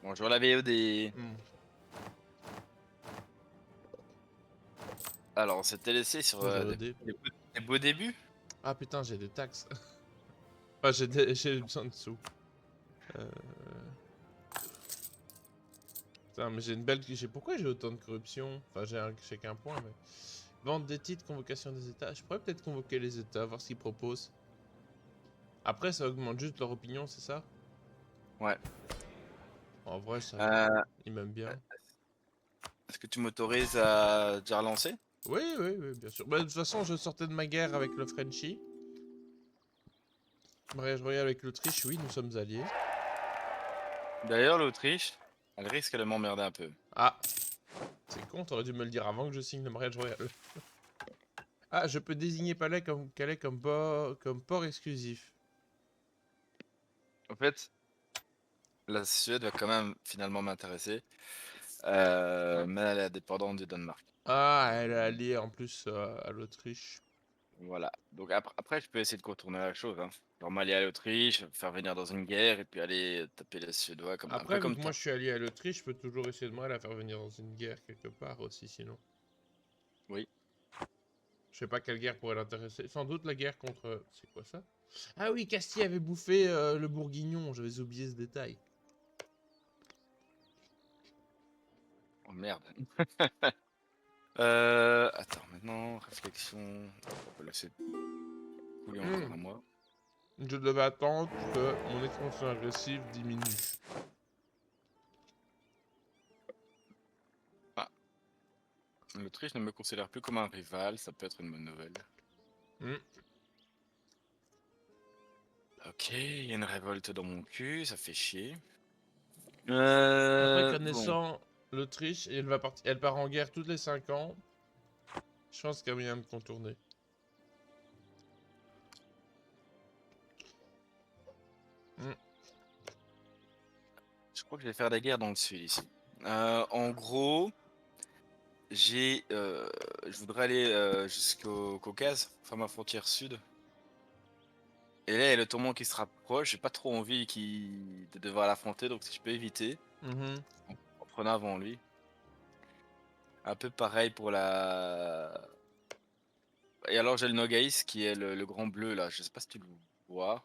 Bonjour la VOD. Hmm. Alors, on s'était laissé sur Bonjour OD. des beaux débuts. Ah putain, j'ai des taxes. Enfin, j'ai besoin de sous. Euh... Putain, mais j'ai une belle... Pourquoi j'ai autant de corruption? Enfin, j'ai qu'un point, mais... Vente des titres, convocation des États. Je pourrais peut-être convoquer les États, voir ce qu'ils proposent. Après, ça augmente juste leur opinion, c'est ça? Ouais. En vrai, ça va. Euh, Ils m'aiment bien. Est-ce que tu m'autorises à déjà relancer? Oui, oui, oui, bien sûr. Bah, de toute façon, je sortais de ma guerre avec le Frenchie. Mariage royal avec l'Autriche, oui, nous sommes alliés. D'ailleurs, l'Autriche, elle risque de m'emmerder un peu. Ah, c'est con, t'aurais dû me le dire avant que je signe le mariage royal. Ah, je peux désigner Calais comme port exclusif. En fait, la Suède va quand même finalement m'intéresser, mais elle est dépendante du Danemark. Ah, elle est alliée en plus à l'Autriche. Voilà. Donc après, je peux essayer de contourner la chose, hein. Genre m'allier à l'Autriche, faire venir dans une guerre et puis aller taper les Suédois comme un peu Après, vu comme que moi toi. je suis allié à l'Autriche, je peux toujours essayer de moi la faire venir dans une guerre quelque part aussi, sinon. Oui. Je sais pas quelle guerre pourrait l'intéresser. Sans doute la guerre contre... C'est quoi ça? Ah oui, Castille avait bouffé le Bourguignon, j'avais oublié ce détail. Oh merde. Attends, maintenant, réflexion. On peut laisser couler encore Hmm. un mois. Je devais attendre que mon expansion agressive diminue. Ah, l'Autriche ne me considère plus comme un rival, ça peut être une bonne nouvelle. Hmm. Ok, il y a une révolte dans mon cul, ça fait chier. Après, Bon. connaissant l'Autriche, elle part en guerre toutes les 5 ans, je pense qu'il y a moyen de contourner. Hmm. Je crois que je vais faire des guerres dans le sud ici. En gros, je voudrais aller jusqu'au Caucase, enfin ma frontière sud. Et là, il y a le tourment qui se rapproche. J'ai pas trop envie de devoir l'affronter, donc si je peux éviter, Mhm. en prenant avant lui. Un peu pareil pour la. Et alors j'ai le Nogais qui est le grand bleu là. Je sais pas si tu le vois.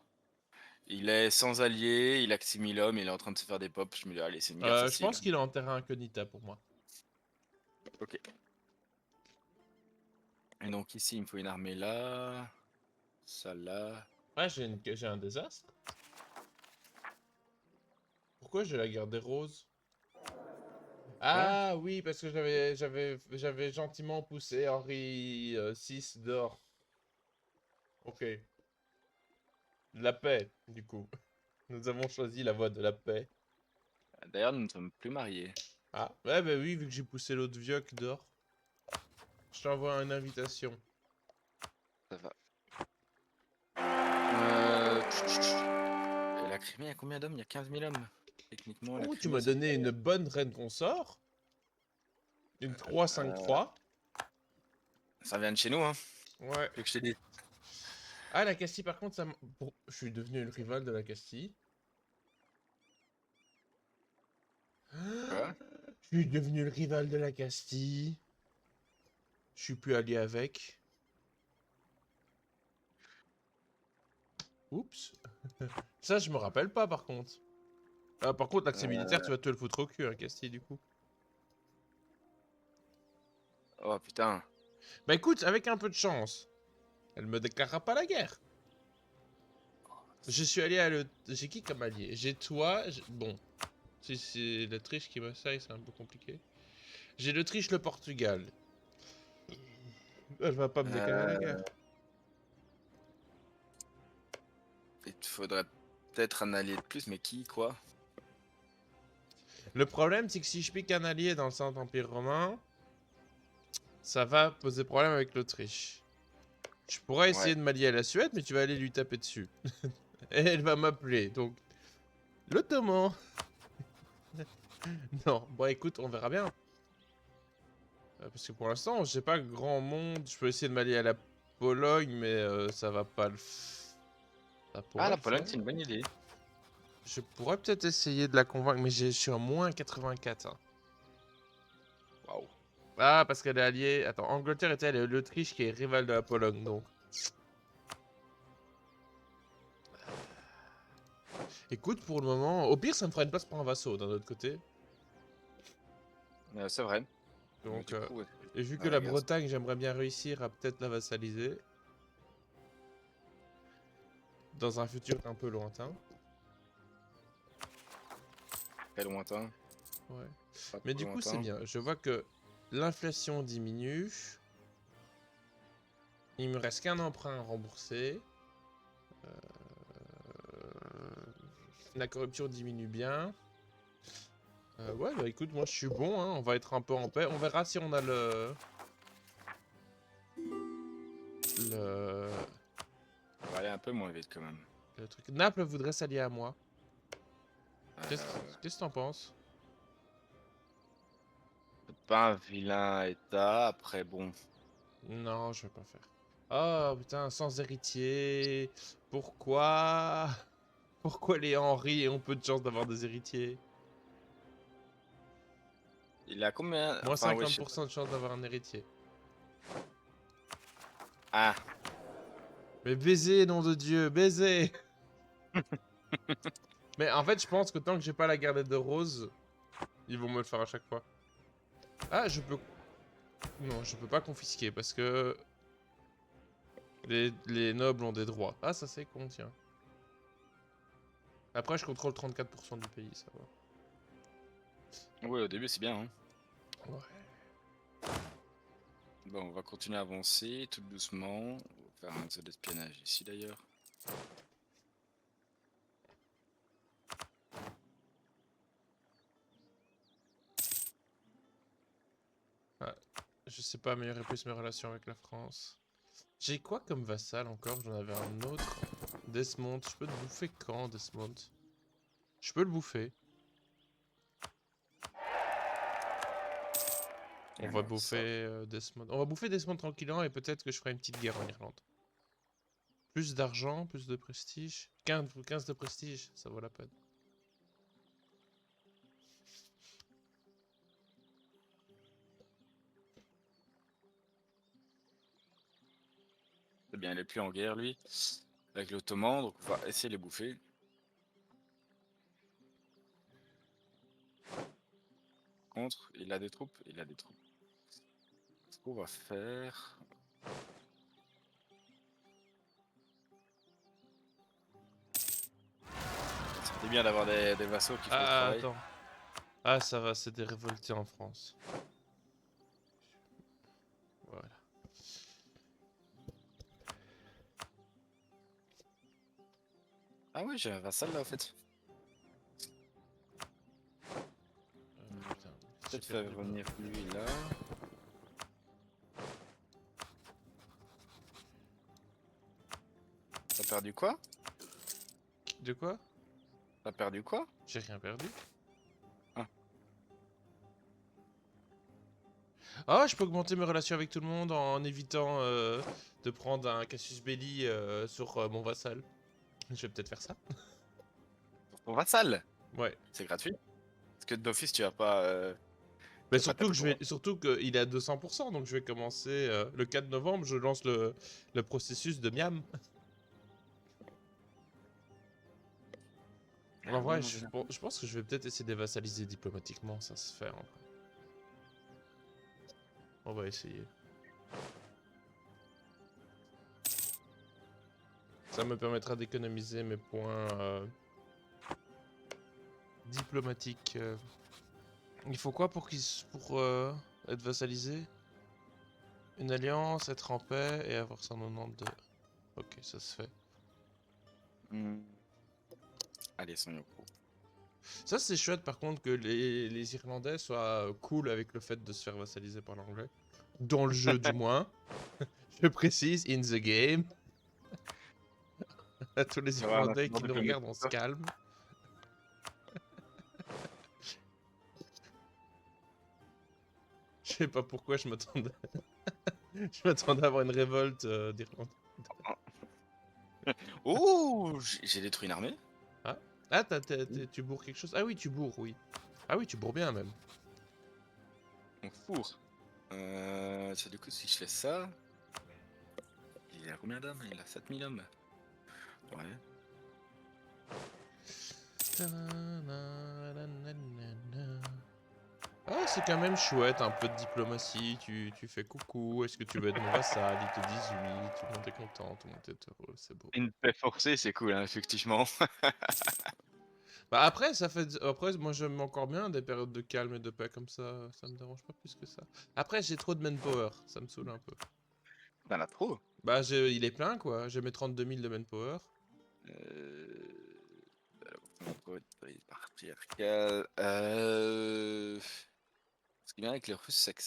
Il est sans allié, il a que 6000 hommes, il est en train de se faire des pops. Je me dis allez, c'est une guerre Je facile. pense qu'il est en terrain incognita pour moi. Ok. Et donc ici, il me faut une armée là. Ça là. Ouais, j'ai un désastre. Pourquoi j'ai la guerre des roses? Quoi? Ah oui, parce que j'avais gentiment poussé Henri VI d'or. Ok. La paix, du coup. Nous avons choisi la voie de la paix. D'ailleurs, nous ne sommes plus mariés. Ah, ouais, bah oui, vu que j'ai poussé l'autre vioque d'or. Je t'envoie une invitation. Ça va. Et la Crimée, il y a combien d'hommes? Il y a 15 000 hommes. Techniquement, la Oh, tu Crimée, m'as c'est donné une bonne reine consort. Une 3-5 euh, 3. ça vient de chez nous, hein. Ouais. Tu veux que je t'ai dit. Ah, la Castille, par contre, bon, je suis devenu le rival de la Castille. Quoi? Je suis devenu le rival de la Castille. Je suis plus allié avec. Oups. Ça, je me rappelle pas, par contre. Ah, par contre, l'accès militaire, tu vas te le foutre au cul, hein, Castille, du coup. Oh putain. Bah écoute, avec un peu de chance, elle me déclarera pas la guerre. Je suis allé à le... J'ai qui comme allié? J'ai toi... Bon, si c'est l'Autriche qui m'assaille, c'est un peu compliqué. J'ai l'Autriche, le Portugal. Elle va pas me déclarer la Euh, guerre. Il te faudrait peut-être un allié de plus, mais qui, quoi? Le problème, c'est que si je pique un allié dans le Saint-Empire romain, ça va poser problème avec l'Autriche. Je pourrais Ouais. essayer de m'allier à la Suède, mais tu vas aller lui taper dessus. Et elle va m'appeler, donc... L'Ottoman. Non, bon écoute, on verra bien. Parce que pour l'instant, j'ai pas grand monde. Je peux essayer de m'allier à la Pologne, mais ça va pas le... Ça Ah, pourrait la le Pologne, faire. c'est une bonne idée. Je pourrais peut-être essayer de la convaincre, mais je suis à moins 84. Hein. Waouh. Ah, parce qu'elle est alliée. Attends, Angleterre était alliée à l'Autriche qui est rivale de la Pologne, donc. Écoute, pour le moment, au pire, ça me fera une place pour un vassau d'un autre côté. C'est vrai. Mais Donc, du coup, ouais. et vu que Ouais, la regarde. Bretagne, j'aimerais bien réussir à peut-être la vassaliser. Dans un futur un peu lointain. Très lointain. Ouais. Pas Mais trop du coup, c'est lointain. bien. Je vois que l'inflation diminue. Il me reste qu'un emprunt à rembourser. La corruption diminue bien. Ouais, bah écoute, moi je suis bon, hein. On va être un peu en paix. On verra si on a le, On va aller un peu moins vite quand même. le truc. Naples voudrait s'allier à moi. Qu'est-ce Euh, qu'est-ce que t'en penses? c'est pas un vilain état. Après, bon. Non, je vais pas faire. Oh putain, sans héritier. Pourquoi? Pourquoi les Henri ont peu de chance d'avoir des héritiers? Il a combien? Moins Enfin, oui, je sais pas. 50% de chance d'avoir un héritier. Ah, Mais baiser, nom de Dieu, baiser! Mais en fait, je pense que tant que j'ai pas la galette de rose, ils vont me le faire à chaque fois. Ah, je peux... Non, je peux pas confisquer parce que les nobles ont des droits. Ah, ça c'est con, tiens. Après, je contrôle 34% du pays, ça va. oui, au début, c'est bien. Hein. Ouais. Bon, on va continuer à avancer tout doucement. On va faire un jeu d'espionnage ici d'ailleurs. Ouais. Je sais pas améliorer plus mes relations avec la France. J'ai quoi comme vassal encore? J'en avais un autre. Desmond. Je peux te bouffer quand, Desmond? Je peux le bouffer. On va Alors, bouffer ça. Desmond. On va bouffer Desmond tranquillement et peut-être que je ferai une petite guerre en Irlande. Plus d'argent, plus de prestige. 15 de prestige, ça vaut la peine. C'est bien, il est plus en guerre lui. Avec l'Ottoman, donc on va essayer de les bouffer. Contre, il a des troupes? Il a des troupes. Ce qu'on va faire. C'est bien d'avoir des vassaux qui font le Ah, travail. attends. Ah, ça va, c'est des révoltés en France. Voilà. Ah oui, j'ai un vassal là en fait. Putain, j'ai Peut-être faire perdu venir lui là. T'as perdu quoi? De quoi? T'as perdu quoi? J'ai rien perdu. Ah. Ah, je peux augmenter mes relations avec tout le monde en évitant de prendre un Cassius Belli sur mon vassal. Je vais peut-être faire ça. Pour ton vassal? Ouais. C'est gratuit? Parce que d'office tu vas pas. Mais Tu vas pas surtout taper que pour. surtout qu'il est à 200%, donc je vais commencer le 4 novembre, je lance le processus de Miam. En Ah ouais, vrai, non, déjà. je pense que je vais peut-être essayer de vassaliser diplomatiquement, ça se fait en vrai. On va essayer. Ça me permettra d'économiser mes points diplomatiques. Il faut quoi pour être vassalisé? Une alliance, être en paix et avoir 192. Ok, ça se fait. Hmm. Allez, son Yoko. Ça, c'est chouette par contre que les Irlandais soient cool avec le fait de se faire vassaliser par l'anglais. Dans le jeu, du moins. Je précise, in the game. À tous les On va avoir un Irlandais incident qui nous diplomatique. regardent, on se calme. Je sais pas pourquoi je m'attendais. Je m'attendais à avoir une révolte d'Irlandais. Oh, j'ai détruit une armée. Ah. Ah, tu bourres quelque chose? Ah oui, tu bourres, oui. Ah oui, tu bourres bien même. On fourre. Ça, du coup, si je fais ça, il a combien d'hommes? Il a 7000 hommes. Ouais. Ah, c'est quand même chouette, un peu de diplomatie, tu fais coucou, est-ce que tu veux être mon vassal? Ils te disent oui, tout le monde est content, tout le monde est heureux, c'est beau. Une paix forcée, c'est cool, hein, effectivement. Bah après, après, moi j'aime encore bien des périodes de calme et de paix comme ça me dérange pas plus que ça. Après, j'ai trop de manpower, ça me saoule un peu. T'en as trop. Bah, il est plein quoi, j'ai mes 32 000 de manpower. Alors, on peut être patriarcal. Ce qui est bien avec les Russes, c'est que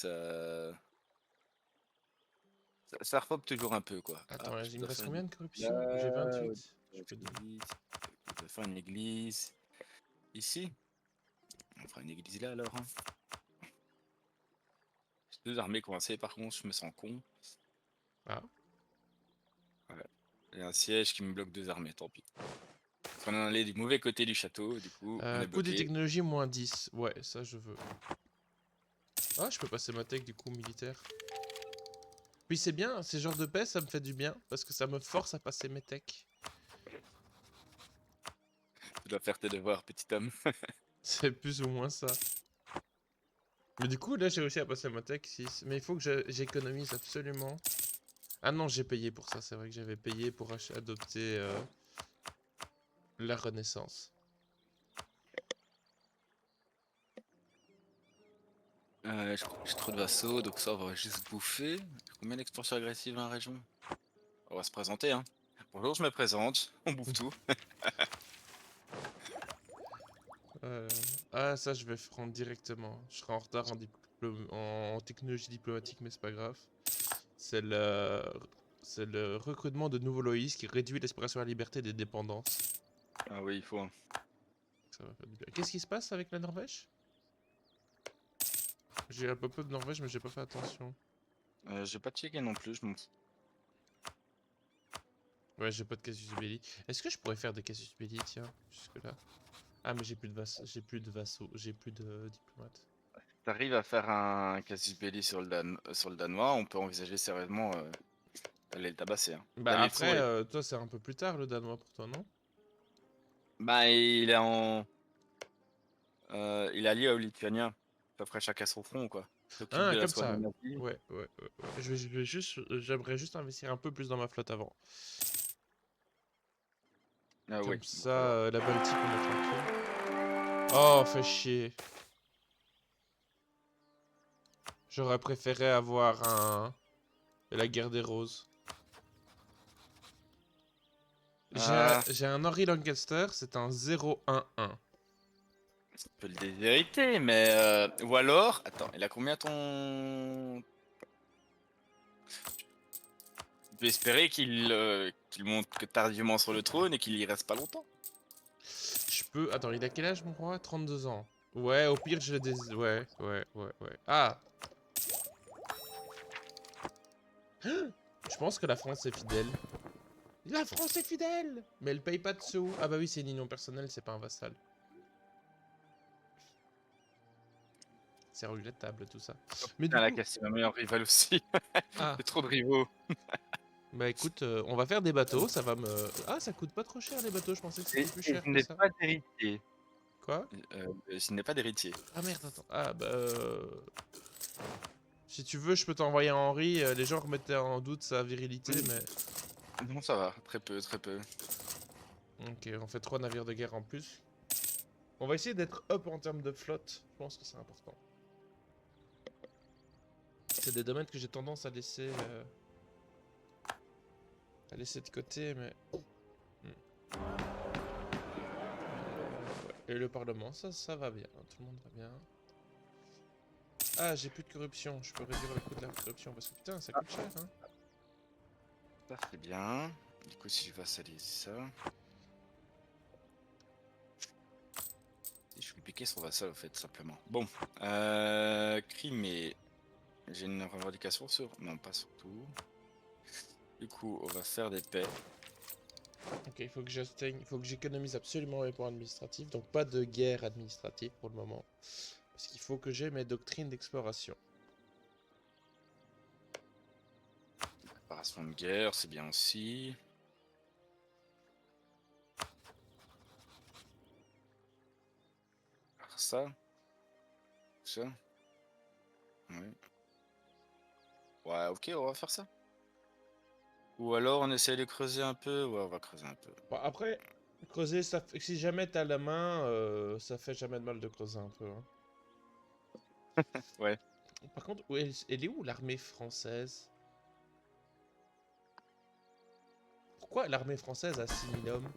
ça repop toujours un peu, quoi. Ah, Attends, je il me dois reste faire combien une de là, corruption? J'ai 28. Je peux donner. église. Je dois faire une église ici. On fera une église là alors. Hein. J'ai deux armées coincées, par contre, je me sens con. Ah. Ouais. Il y a un siège qui me bloque deux armées, tant pis. On est allé du mauvais côté du château, du coup, on est Coût des bloqué. technologies moins 10. Ouais, ça je veux. Ah, je peux passer ma tech du coup militaire. Puis c'est bien, ces genres de paix, ça me fait du bien, parce que ça me force à passer mes techs. Tu dois faire tes devoirs, petit homme. C'est plus ou moins ça. Mais du coup, là, j'ai réussi à passer ma tech 6. Mais il faut que j'économise absolument. Ah non, j'ai payé pour ça, c'est vrai que j'avais payé pour adopter la Renaissance. Je crois que j'ai trop de vassaux, donc ça, on va juste bouffer. Combien d'expansions agressives dans la région? On va se présenter, hein. Bonjour, je me présente. On bouffe tout. Euh, Ah, ça, je vais prendre directement. Je serai en retard en technologie diplomatique, mais c'est pas grave. C'est le... C'est le recrutement de nouveaux loïs qui réduit l'aspiration à la liberté des dépendances. Ah oui, il faut. Hein. Ça va faire du bien. Qu'est-ce qui se passe avec la Norvège? J'ai un pop-up de Norvège, mais j'ai pas fait attention. J'ai pas checké non plus, je m'en fous. Ouais, j'ai pas de casus belli. Est-ce que je pourrais faire des casus belli, tiens, jusque-là? Ah, mais j'ai plus de vassaux, j'ai plus de diplomates. T'arrives à faire un casus belli sur sur le danois, on peut envisager sérieusement d'aller le tabasser. Hein. Bah D'aller le après, fourrer. toi, c'est un peu plus tard, le danois, pour toi, non? Bah, il est il est allié aux Lituaniens. Ça ferait chacun son front, quoi. S'occupe Ah, de la comme ça. Scandinavie. Ouais. J'aimerais juste investir un peu plus dans ma flotte avant. Ah oui, Comme va ça, falloir. la Baltique, on est tranquille. Oh, fait chier. J'aurais préféré avoir la guerre des roses. Ah, J'ai un Henry Lancaster, c'est un 0-1-1. tu peux le déshériter, mais... Ou alors... Attends, il a combien ton... Tu peux espérer qu'il monte que tardivement sur le trône et qu'il y reste pas longtemps. Je peux... Attends, il a quel âge, mon roi? 32 ans. Ouais, au pire, je le Ouais. Ah! Je pense que la France est fidèle. La France est fidèle! Mais elle paye pas de sous. Ah bah oui, c'est une union personnelle, c'est pas un vassal. C'est regrettable, tout ça. Mais du Putain, la coup... casse, c'est ma meilleure rivale aussi. Ah! J'ai trop de rivaux. Bah écoute, on va faire des bateaux, ça va me... Ah, ça coûte pas trop cher, les bateaux, je pensais que c'était plus Et cher je que n'ai ça. pas d'héritier. Quoi? Je n'ai pas d'héritier. Ah merde, attends. Ah bah... Si tu veux, je peux t'envoyer à Henri. Les gens remettaient en doute sa virilité, mais... Non, ça va. Très peu, très peu. Ok, on fait 3 navires de guerre en plus. On va essayer d'être up en termes de flotte. Je pense que c'est important. C'est des domaines que j'ai tendance à laisser de côté, mais... Et le Parlement, ça va bien. Tout le monde va bien. Ah, j'ai plus de corruption. Je peux réduire le coût de la corruption. Parce que putain, ça coûte cher, hein. Ça, c'est bien. Du coup, si je vassalise ça... Je vais piquer son vassal, au fait, simplement. Bon. Crimée. J'ai une revendication sur... Non, pas sur tout. Du coup, on va faire des paix. Ok, il faut que il faut que j'économise absolument mes points administratifs. Donc pas de guerre administrative pour le moment. Parce qu'il faut que j'ai mes doctrines d'exploration. Préparation de guerre, c'est bien aussi. Alors ça. Ouais. Ouais, ok, on va faire ça. Ou alors on essaie de creuser un peu. Ouais, on va creuser un peu. Bon, après, creuser, si jamais t'as la main, ça fait jamais de mal de creuser un peu, hein. Ouais. Par contre, elle est où l'armée française? Pourquoi l'armée française a 6000 hommes?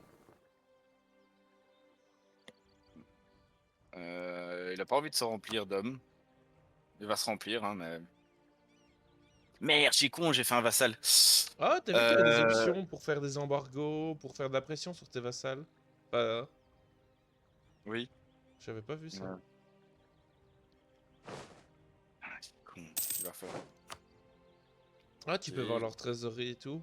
Il a pas envie de se remplir d'hommes. Il va se remplir, hein, mais. Merde, je suis con, j'ai fait un vassal. Ah, t'as vu qu'il y avait des Euh... options pour faire des embargos, pour faire de la pression sur tes vassals? Bah, Oui. j'avais pas vu ça. Ouais. Ah, je suis con. Il va faire. Ah, tu peux voir Ok. leur trésorerie et tout.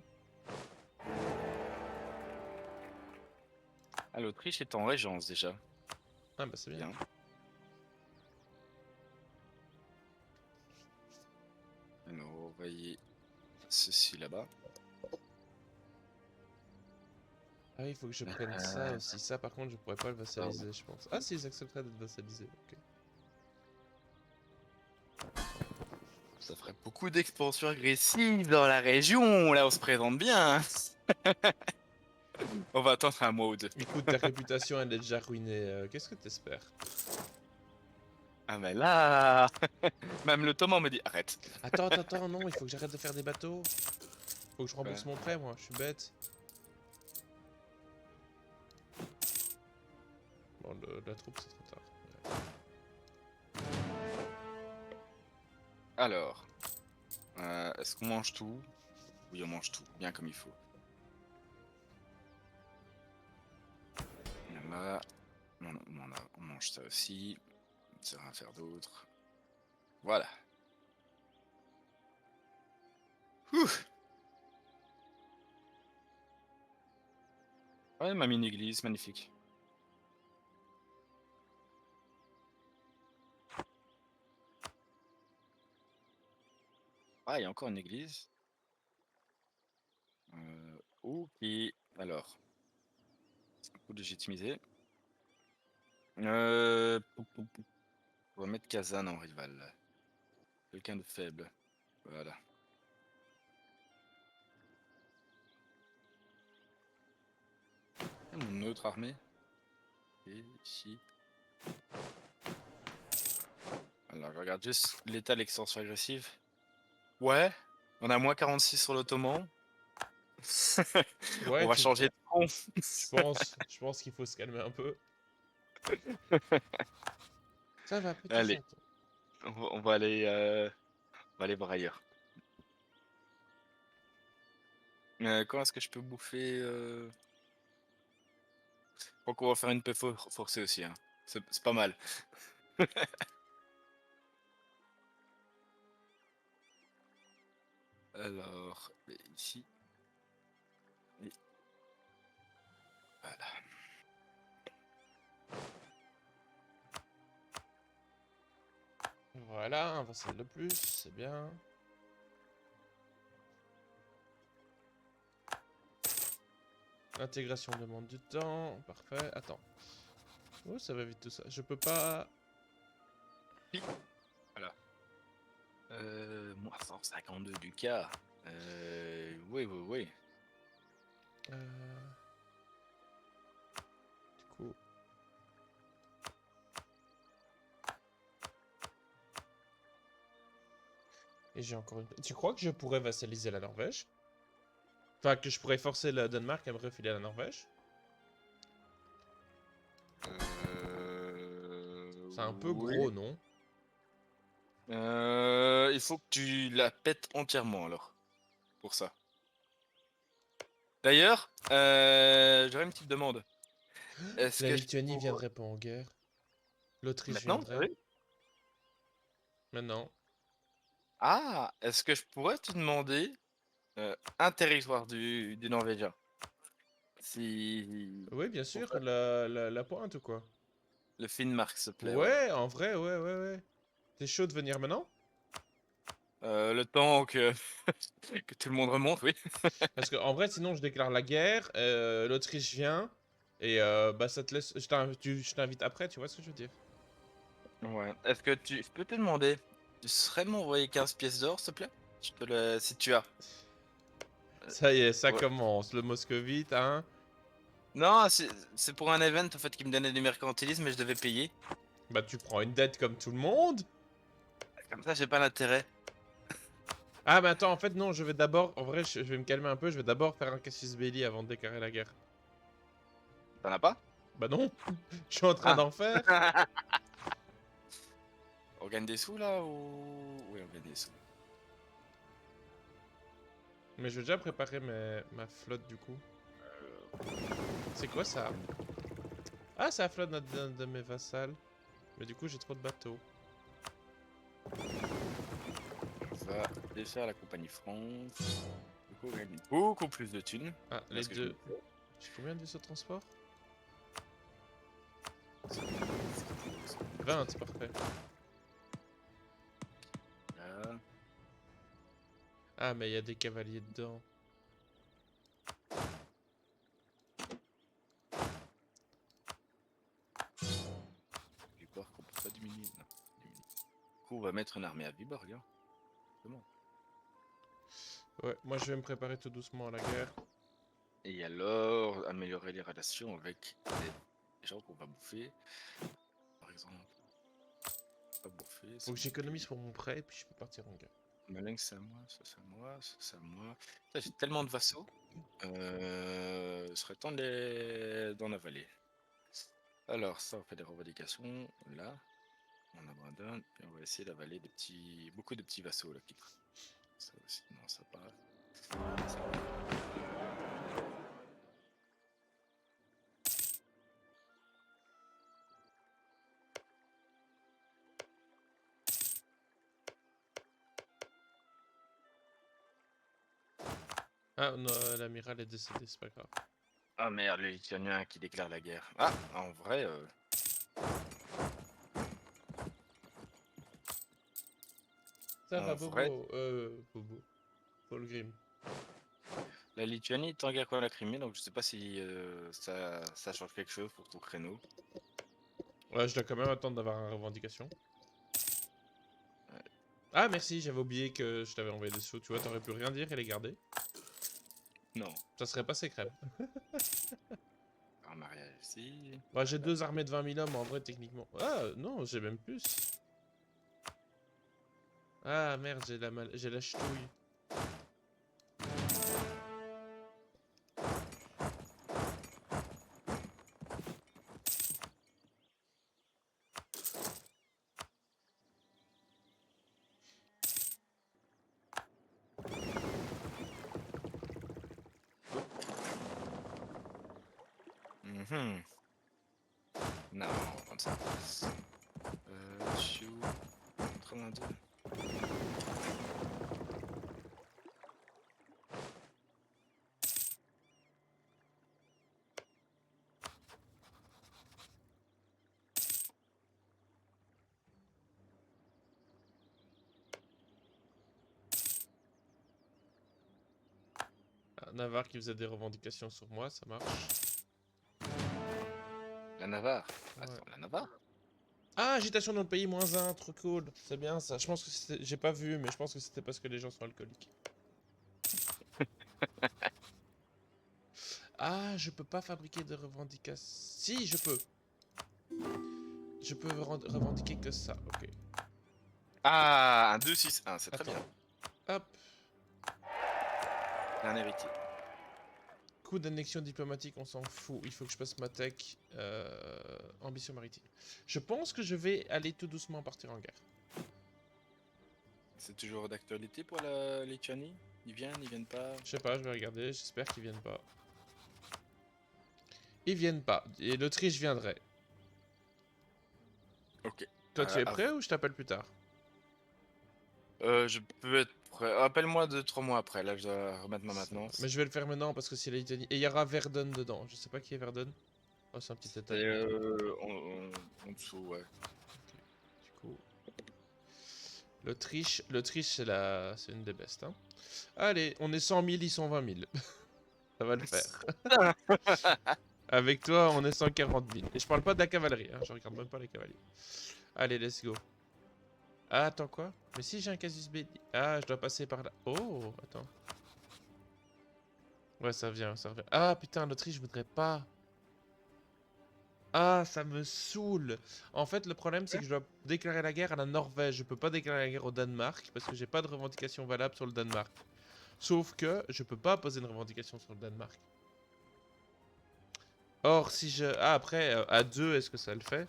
Ah, l'Autriche est en régence déjà. Ah, bah c'est bien. Bien. Alors, on va envoyer ceci là-bas. Ah, il faut que je prenne ça Euh, aussi. Ça, par contre, je pourrais pas le pardon. vassaliser, je pense. Ah, si, ils accepteraient d'être vassalisés. Ok. Ça ferait beaucoup d'expansion agressive dans la région. Là, on se présente bien. On va attendre un mois ou deux. Écoute, ta réputation, elle est déjà ruinée. Qu'est-ce que t'espères? Ah, mais là. Même le Thomas me dit arrête. Attends, non, il faut que j'arrête de faire des bateaux. Faut que je Ouais. rembourse mon prêt, moi, je suis bête. Bon, la troupe, c'est trop tard. Ouais. Alors, est-ce qu'on mange tout? Oui, on mange tout, bien comme il faut. Là, on mange ça aussi. Ça va rien faire d'autre. Voilà. Ouh. Ouais, ma mini-église, magnifique. Ah, il y a encore une église. Ok. Alors, faut légitimiser. On va mettre Kazan en rival. Quelqu'un de faible. Voilà. Et mon autre armée. Et ici. Alors, je regarde juste l'état de l'extension agressive. Ouais, on a moins 46 sur l'ottoman. On Ouais, va changer de front. je pense qu'il faut se calmer un peu. Ça va, petit Allez, chanton. on va aller voir ailleurs. Quand est-ce que je peux bouffer Je crois qu'on va faire une paix forcée aussi, hein. C'est pas mal. Alors, ici. Et voilà. Voilà, un vassal de plus, c'est bien. L'intégration demande du temps, parfait. Attends. Oh, ça va vite tout ça. Je peux pas... Pi. Voilà. Moins 152 du cas. Oui, oui, oui. Du coup... Et j'ai encore une... Tu crois que je pourrais vassaliser la Norvège? Enfin, que je pourrais forcer le Danemark à me refiler la Norvège? C'est un peu Oui. gros, non? Il faut que tu la pètes entièrement alors, pour ça. D'ailleurs, j'aurais une petite demande. Est-ce La que je Lituanie pourrais... viendrait pas en guerre. L'Autriche Maintenant, viendrait. oui. Maintenant. Ah, est-ce que je pourrais te demander un territoire du Norvégien? Si... Oui, bien sûr, Pourquoi la pointe ou quoi? le Finnmark, s'il te plaît, ouais. Ouais, en vrai, ouais. T'es chaud de venir maintenant? Le temps que... que tout le monde remonte, oui. Parce que en vrai, sinon, je déclare la guerre, l'Autriche vient, et bah ça te laisse... je t'invite après, tu vois ce que je veux dire? Ouais. Est-ce que tu... Je peux te demander, tu serais m'envoyer 15 pièces d'or, s'il te plaît? Je te le... Si tu as. Ça y est, ça Ouais. commence, le moscovite, hein? Non, c'est pour un event, en fait, qui me donnait du mercantilisme et je devais payer. Bah tu prends une dette comme tout le monde? Comme ça, j'ai pas l'intérêt. Ah bah attends, en fait non, je vais d'abord, en vrai, je vais me calmer un peu, je vais d'abord faire un casus belli avant de déclarer la guerre. T'en as pas? Bah non, je suis en train Ah. d'en faire. On gagne des sous, là, ou... Oui, on gagne des sous. Mais je vais déjà préparer ma flotte du coup. C'est quoi ça? Ah, c'est la flotte d'un de mes vassals. Mais du coup, j'ai trop de bateaux. On va défaire la compagnie France. Du coup, on gagne beaucoup plus de thunes. Ah, Là, les ce que je me deux. disais. J'ai combien de vaisseaux de transport? C'est- 20, parfait. Là. Ah, mais il y a des cavaliers dedans. Viborg qu'on peut pas diminuer. Non. Diminuer. Du coup, on va mettre une armée à Viborg. Hein. Comment? Ouais, moi je vais me préparer tout doucement à la guerre. Et alors, améliorer les relations avec les gens qu'on va bouffer. Par exemple, pas bouffer, Faut c'est que mon j'économise pays. pour mon prêt, puis je peux partir en guerre. Malin, c'est à moi, ça c'est à moi, ça c'est à moi. Putain, j'ai tellement de vassaux. Ce serait temps d'en avaler. Alors, ça, on fait des revendications. Là, on abandonne et on va essayer d'avaler beaucoup de petits vassaux là qui traînent. Ça aussi, non, ça passe. Ça passe. Ah, non, l'amiral est décédé, c'est pas grave. Ah merde, le Lituanien qui déclare la guerre. Ah, en vrai, Ça en va, vrai, Bobo. Fulgrim. la Lituanie est en guerre contre la Crimée, donc je sais pas si ça change quelque chose pour ton créneau. Ouais, je dois quand même attendre d'avoir une revendication. Ouais. Ah, merci, j'avais oublié que je t'avais envoyé des sous. Tu vois, t'aurais pu rien dire et les garder. Non, Ça serait passé crème. un mariage ici. Bah, j'ai Voilà. deux armées de 20 000 hommes en vrai, techniquement. Ah, non, j'ai même plus. Ah, merde, j'ai la ch'touille. Mhm. Non, on va prendre ça. Je suis où? 82. Ah, Navarre qui faisait des revendications sur moi, ça marche. La Navarre. Ouais. Attends, la Navarre? Ah, agitation dans le pays, -1, trop cool. C'est bien ça. Je pense que c'était... J'ai pas vu, mais je pense que c'était parce que les gens sont alcooliques. Ah, je peux pas fabriquer de revendications. Si, je peux. Je peux revendiquer que ça, ok. Ah, un 2-6-1, c'est très Attends. bien. Hop. Un héritier. Coup d'annexion diplomatique, on s'en fout. Il faut que je passe ma tech. Ambition maritime. Je pense que je vais aller tout doucement partir en guerre. C'est toujours d'actualité pour la Lituanie? Ils viennent pas? Je sais pas, je vais regarder. J'espère qu'ils viennent pas. Ils viennent pas. Et l'Autriche viendrait. Ok. Toi, tu es À prêt vous. ou je t'appelle plus tard? Je peux être après. Appelle-moi 2-3 mois après. Là, je dois remettre ma maintenance. Mais je vais le faire maintenant parce que c'est la Lituanie. Et il y aura Verdun dedans. Je sais pas qui est Verdun. Oh, c'est un petit C'est état plutôt. en dessous, ouais. Ok. Du coup, l'Autriche, c'est une des bestes. Hein. Allez, on est 100 000, ils sont 20 000. Ça va le faire. Avec toi, on est 140 000. Et je parle pas de la cavalerie, hein. Je regarde même pas les cavaliers. Allez, let's go. Ah, attends, quoi? Mais si j'ai un casus belli. Ah, je dois passer par là. Oh, attends. Ouais, ça vient, ça revient. Ah, putain, l'Autriche, je voudrais pas. Ah, ça me saoule. En fait, le problème, c'est que je dois déclarer la guerre à la Norvège. Je peux pas déclarer la guerre au Danemark parce que j'ai pas de revendication valable sur le Danemark. Sauf que je peux pas poser une revendication sur le Danemark. Or, si je... Ah, après, à 2, est-ce que ça le fait?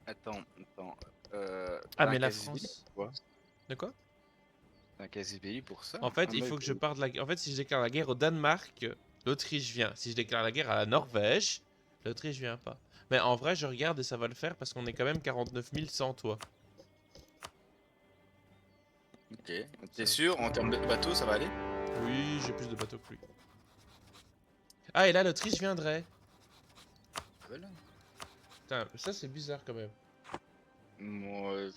Attends. Ah, T'as un mais la casus belli France... pour quoi? De quoi? T'as un casus belli pour ça? En fait, Ah, il mais faut que je parte de la... En fait, si je déclare la guerre au Danemark, l'Autriche vient. Si je déclare la guerre à la Norvège, l'Autriche vient pas. Mais en vrai, je regarde et ça va le faire parce qu'on est quand même 49 000 sans toi. ok. T'es Ça- sûr, en termes de bateau, ça va aller? Oui, j'ai plus de bateaux que lui. Ah, et là, l'Autriche viendrait. Voilà. Putain, ça c'est bizarre quand même. Moi,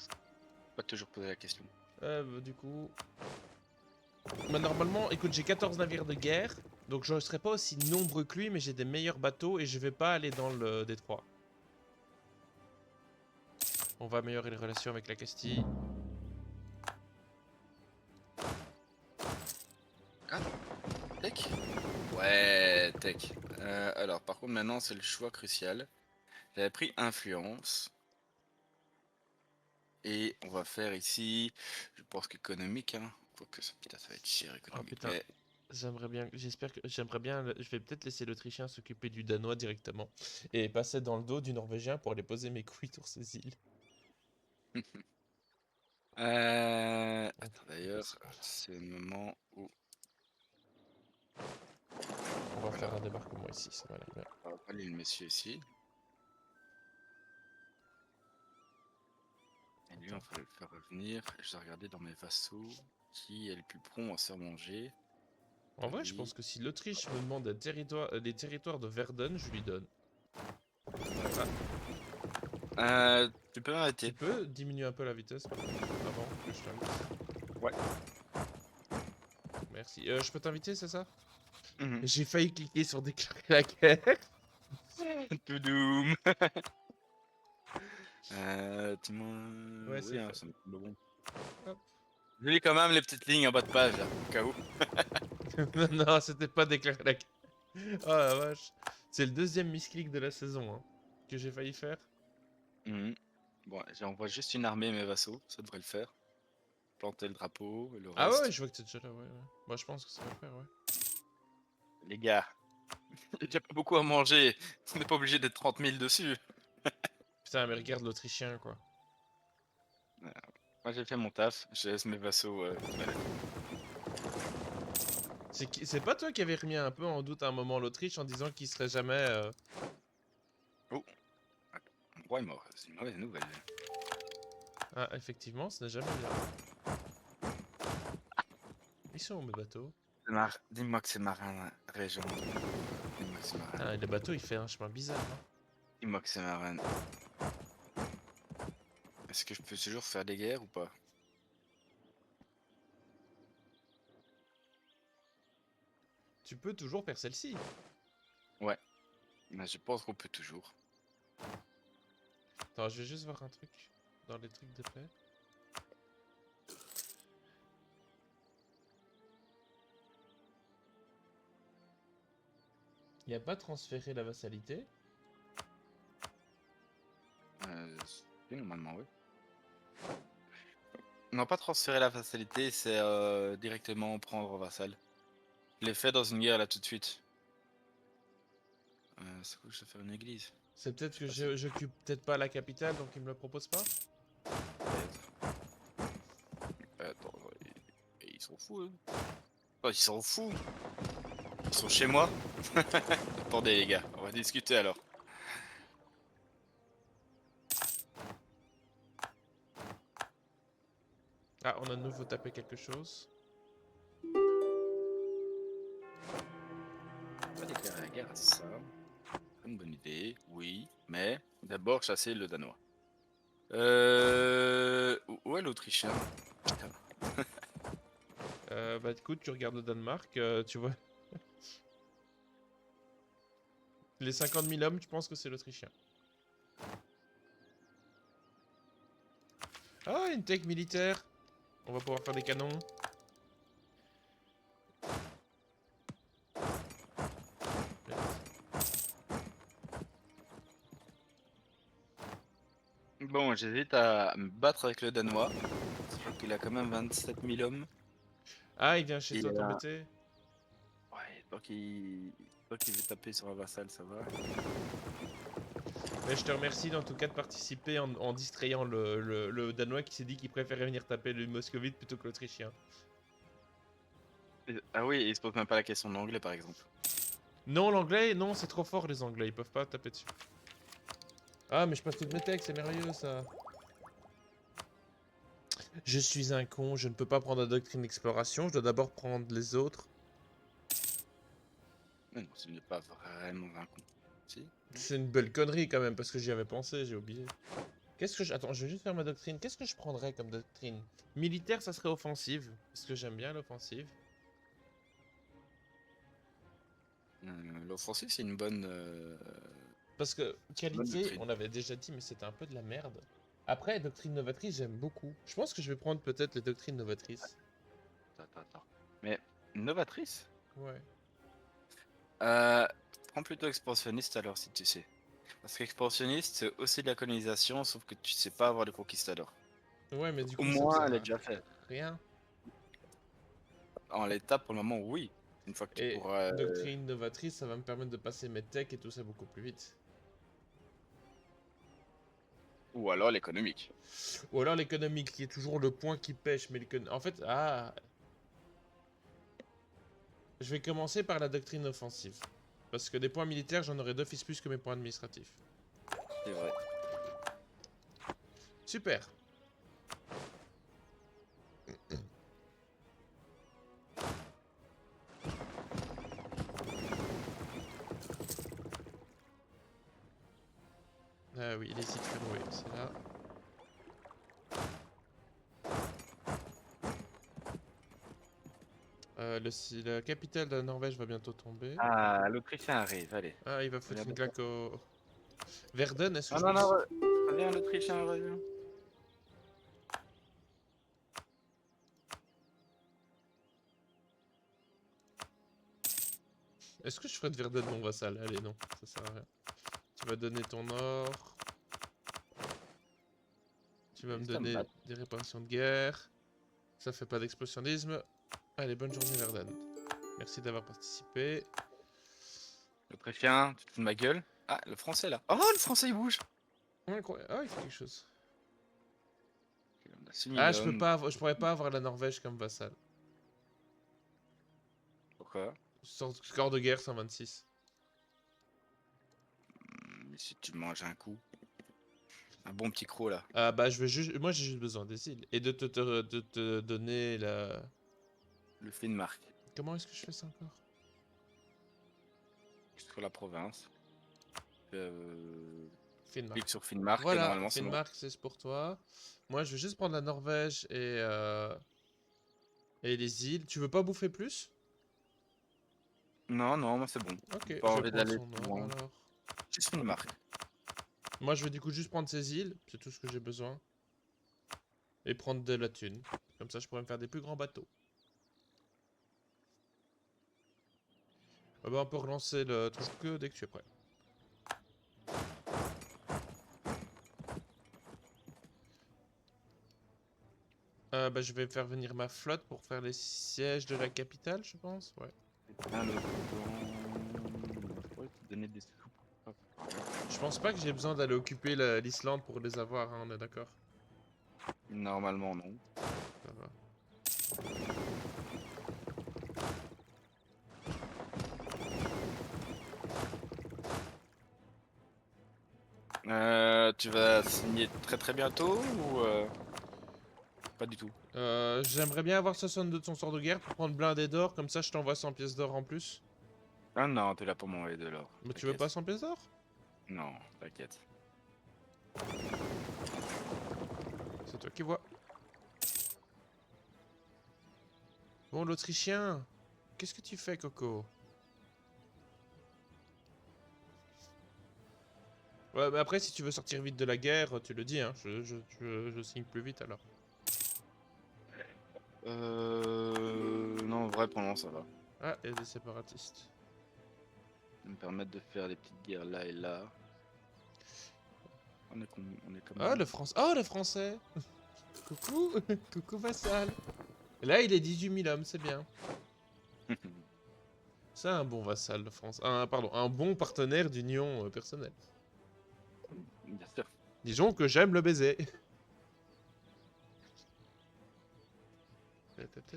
pas toujours poser la question. Bah, du coup... Bah, normalement, écoute, j'ai 14 navires de guerre. Donc je serai pas aussi nombreux que lui, mais j'ai des meilleurs bateaux et je vais pas aller dans le détroit. On va améliorer les relations avec la Castille. Ah, tech? Ouais, tech. Alors, par contre, maintenant, c'est le choix crucial. J'avais pris influence. Et on va faire ici, je pense qu'économique, hein. Quoique ça, putain, ça va être cher Oh économique. putain, Mais j'aimerais bien, j'aimerais bien, je vais peut-être laisser l'Autrichien s'occuper du Danois directement. Et passer dans le dos du Norvégien pour aller poser mes couilles sur ces îles. Donc, attends, on passe d'ailleurs, par là. c'est le moment où On va voilà, faire un débarquement ici, ça va aller bien. on va aller le monsieur ici. Et lui, on Attends. va le faire revenir. Je dois regarder dans mes vassaux qui est le plus prompt à se faire manger. En vrai, je Lui, pense que si l'Autriche me demande les territoires de Verdun, je lui donne. Ah, tu peux tu m'arrêter. peux diminuer un peu la vitesse par contre, avant que je t'invite. Ouais. Merci. Je peux t'inviter, c'est ça? Mhm. J'ai failli cliquer sur déclarer la guerre. Toudoum. Tu Ouais, oui, c'est hein, fait. ça me semble bon. Hop. Je lis quand même les petites lignes en bas de page, là, au cas où. Non, non, c'était pas déclarer la guerre. Oh la vache. C'est le deuxième misclick de la saison hein, que j'ai failli faire. Mhm. Bon, j'envoie juste une armée à mes vassaux, ça devrait le faire. Planter le drapeau et le Ah ouais, reste. je vois que t'es déjà là, ouais. Moi, je pense que ça va le faire, ouais. Les gars, il y a déjà pas beaucoup à manger. On n'est pas obligé d'être 30 000 dessus. Putain, mais regarde l'Autrichien, quoi. Moi j'ai fait mon taf, je laisse mes vassaux. C'est pas toi qui avais remis un peu en doute à un moment l'Autriche en disant qu'il serait jamais... Oh, mon roi est mort, c'est une mauvaise nouvelle. Ah, effectivement, ce n'est jamais bien. Ils sont où mes bateaux? Dis-moi que c'est marin région. Dis-moi que c'est marin. Ah, les bateaux, il fait un chemin bizarre, hein. Dis-moi que c'est marin. Est-ce que je peux toujours faire des guerres ou pas? Tu peux toujours faire celle-ci. Ouais, mais je pense qu'on peut toujours. Attends, je vais juste voir un truc dans les trucs de paix. Il n'y a pas transféré la vassalité. Oui, normalement, oui. Non, pas transférer la facilité, c'est directement prendre vassal. Je l'ai fait dans une guerre là tout de suite. C'est quoi, je dois faire une église? C'est peut-être que Ah, c'est j'occupe peut-être pas la capitale, donc il me le propose pas. peut-être. Attends, ils sont fous, eux. Oh, ils sont fous. Ils sont chez moi. Attendez les gars, on va discuter alors. Ah, on a de nouveau tapé quelque chose. On va déclarer la guerre à ça. Une bonne idée, oui. Mais d'abord chasser le Danois. Où est l'Autrichien? Putain. Bah écoute, tu regardes le Danemark, tu vois. Les 50 000 hommes, je pense que c'est l'Autrichien. Ah, une tech militaire. On va pouvoir faire des canons. Bon, j'hésite à me battre avec le Danois. Sachant qu'il a quand même 27 000 hommes. Ah, il vient chez Et toi t'embêter. ouais, tant qu'il veut taper sur un vassal, ça va. Mais je te remercie en tout cas de participer en distrayant le Danois qui s'est dit qu'il préférait venir taper le Moscovite plutôt que l'Autrichien. Ah oui, il se pose même pas la question de l'anglais, par exemple. Non, l'anglais, non, c'est trop fort les anglais, ils peuvent pas taper dessus. Ah, mais je passe toutes mes techs, c'est merveilleux ça. Je suis un con, je ne peux pas prendre la doctrine d'exploration, je dois d'abord prendre les autres. Mais non, ce n'est pas vraiment un con. Si? Non. C'est une belle connerie quand même, parce que j'y avais pensé, j'ai oublié. Qu'est-ce que je... Attends, je vais juste faire ma doctrine. Qu'est-ce que je prendrais comme doctrine? Militaire, ça serait offensive, parce que j'aime bien l'offensive. L'offensive, c'est une bonne, Parce que c'est une bonne qualité, doctrine. on l'avait déjà dit, mais c'était un peu de la merde. Après, doctrine novatrice, j'aime beaucoup. Je pense que je vais prendre peut-être les doctrines novatrices. Attends. Mais novatrice? Ouais. Euh, Prends plutôt expansionniste alors si tu sais. Parce qu'expansionniste, c'est aussi de la colonisation, sauf que tu sais pas avoir de conquistadors. Ouais, mais du Au coup, ça me moins, sert elle est à déjà faite. rien. En l'état, pour le moment, oui. Une fois que tu Et pourras. doctrine novatrice, ça va me permettre de passer mes techs et tout ça beaucoup plus vite. Ou alors l'économique. Ou alors l'économique, qui est toujours le point qui pêche, mais en fait, ah... Je vais commencer par la doctrine offensive. Parce que des points militaires, j'en aurai d'office plus que mes points administratifs. C'est vrai. Super. Ah oui, les sites oui, c'est là. La capitale de la Norvège va bientôt tomber. Ah, l'Autrichien arrive, allez. Ah, il va foutre Regarde une ça. claque au... Verden, est-ce que Non, je non, peux... non, reviens, l'Autrichien, reviens. Est-ce que je ferais de Verden mon vassal? Allez, non, ça sert à rien. Tu vas donner ton or. Tu vas me Juste à me donner battre. des réparations de guerre. Ça fait pas d'explosionnisme. Allez, bonne journée Verden. Merci d'avoir participé. L'Autrichien, tu te fous de ma gueule? Ah, le français là. Oh, le français il bouge! Incroyable. Ah, il fait quelque chose. On a 6000 Ah, je peux hommes. pas je pourrais pas avoir la Norvège comme vassal. Pourquoi? Score de guerre 126. Mais si tu manges un coup. Un bon petit croc là. Ah bah je veux juste, moi j'ai juste besoin des îles et de te donner la. Le Finnmark. Comment est-ce que je fais ça encore? Sur la province. Finnmark. Clique sur Finnmark et Voilà, normalement c'est bon. Finnmark c'est pour toi. Moi je veux juste prendre la Norvège et les îles. Tu veux pas bouffer plus? Non, non, moi c'est bon. J'ai Ok, pas je vais envie prendre d'aller son plus or loin. alors. Juste Finnmark. Moi je vais du coup juste prendre ces îles, c'est tout ce que j'ai besoin. Et prendre de la thune. Comme ça je pourrais me faire des plus grands bateaux. Ah bah on peut relancer le truc dès que tu es prêt. Bah, je vais faire venir ma flotte pour faire les sièges de la capitale, je pense. Ouais. Tiens, le je pourrais te donner des sous pour ça. Je pense pas que j'ai besoin d'aller occuper l'Islande pour les avoir, hein, on est d'accord. Normalement non. Ça va. Tu vas signer très très bientôt ou Pas du tout. J'aimerais bien avoir 62 de son sort de guerre pour prendre blindé d'or, comme ça je t'envoie 100 pièces d'or en plus. Ah non, t'es là pour m'envoyer de l'or. Mais tu veux pas T'inquiète. 100 pièces d'or? Non, t'inquiète. C'est toi qui vois. Bon, l'Autrichien, qu'est-ce que tu fais, Coco? Ouais, mais après, si tu veux sortir vite de la guerre, tu le dis, hein. Je signe plus vite alors. Non, en vrai, pour le moment, ça va. Ah, il y a des séparatistes. Ça me permettre de faire des petites guerres là et là. On est Ah, comme... le français. Oh, le français. Coucou. Coucou, vassal. Là, il est 18 000 hommes, c'est bien. C'est un bon vassal, le France. Pardon, un bon partenaire d'union personnelle. Bien sûr. Disons que j'aime le baiser.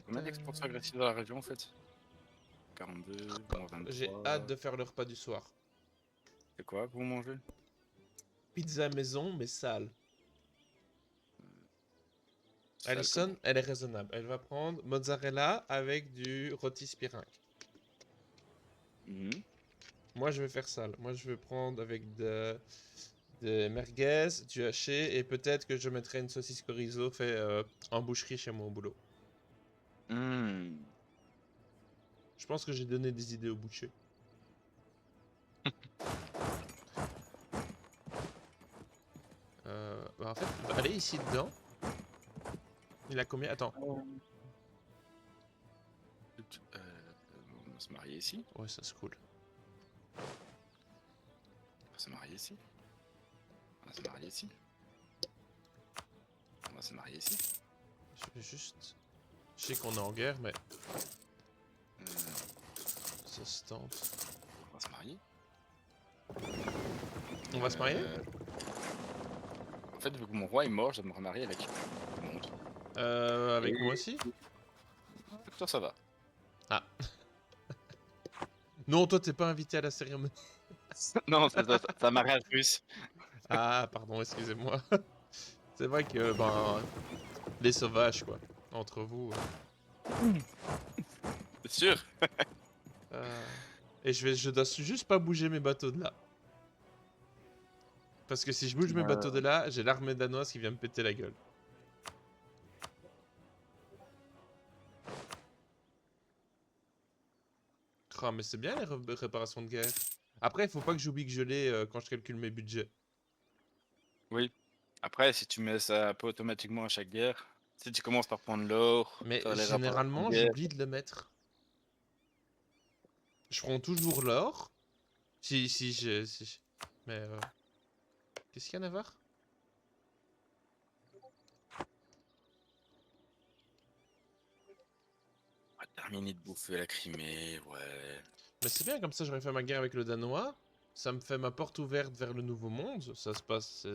Combien d'expansions agressives dans la région, en fait? 42, moins J'ai 23... hâte de faire le repas du soir. C'est quoi que vous mangez? Pizza maison, mais sale. Sale Alison, comment? elle est raisonnable. Elle va prendre mozzarella avec du rôti spiringue. Mhm. Moi, je vais faire sale. Moi, je vais prendre avec de merguez, du haché, et peut-être que je mettrai une saucisse chorizo fait en boucherie chez moi au boulot. Hmm. Je pense que j'ai donné des idées au boucher. Bah, en fait, bah, allez ici dedans. Il a combien? Attends. Euh, on va se marier ici? Ouais, ça c'est cool. On va se marier ici? On va se marier ici? On va se marier ici? Je vais juste... Je sais qu'on est en guerre, mais Euh, ça se tente. on va se marier? On va se marier? En fait, vu que mon roi est mort, je dois me remarier avec tout le monde. Avec moi Et aussi? toi, ça va. Ah. Non, toi t'es pas invité à la cérémonie. Non, c'est un mariage russe. Ah, pardon, excusez-moi. C'est vrai que, ben, les sauvages, quoi. Entre vous. C'est sûr. Euh, Et je dois juste pas bouger mes bateaux de là. Parce que si je bouge mes bateaux de là, j'ai l'armée danoise qui vient me péter la gueule. Oh, mais c'est bien les réparations de guerre. Après, il faut pas que j'oublie que je l'ai quand je calcule mes budgets. Oui. Après, si tu mets ça un peu automatiquement à chaque guerre, si tu commences par prendre l'or, Mais faire les réparations de généralement, guerre. j'oublie de le mettre. Je prends toujours l'or. Si. Mais qu'est-ce qu'il y a, Navarre? On va terminer de bouffer la Crimée, ouais. Mais c'est bien, comme ça j'aurais fait ma guerre avec le Danois. Ça me fait ma porte ouverte vers le Nouveau Monde. Ça se passe...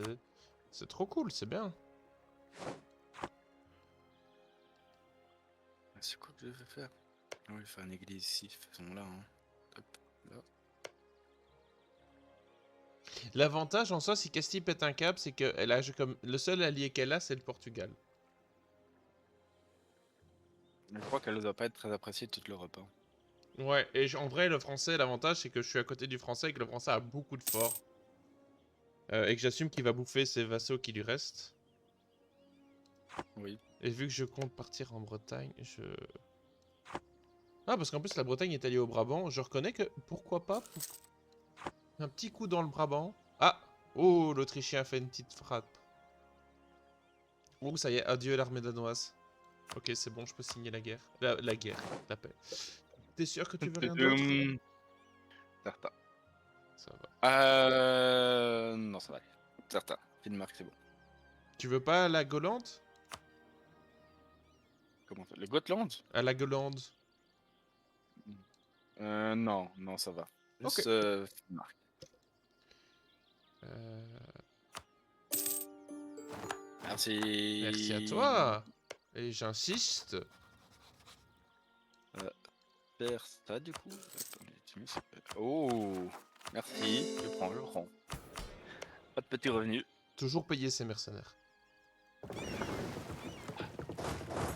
C'est trop cool, c'est bien. C'est quoi que je vais faire? Ah oui, faire une église ici, faisons là. Hein. Hop, là. L'avantage en soi, si Castille pète un câble, c'est que elle a comme le seul allié qu'elle a, c'est le Portugal. Mais je crois qu'elle ne doit pas être très appréciée de toute l'Europe. Hein. Ouais, et en vrai, le français, l'avantage, c'est que je suis à côté du français et que le français a beaucoup de forts. Et que j'assume qu'il va bouffer ses vassaux qui lui restent. Oui. Et vu que je compte partir en Bretagne, je... Ah, parce qu'en plus, la Bretagne est alliée au Brabant. Je reconnais que, pourquoi pas, un petit coup dans le Brabant. Ah! Oh, l'Autrichien a fait une petite frappe. Oh, ça y est, adieu l'armée danoise. Ok, c'est bon, je peux signer la guerre. La guerre, la paix. T'es sûr que tu veux rien d'autre? Certain. Ça va. Non, ça va aller. Certain. Finnmark, c'est bon. Tu veux pas la Golande? Comment ça? Le Gotland? À la Golande. Non, non, ça va. Ok. Juste Finnmark. Euh, Merci à Merci. toi. Et j'insiste. Faire ça du coup. Attendez, oh, merci. Je prends. Pas de petit revenu. Toujours payer ses mercenaires.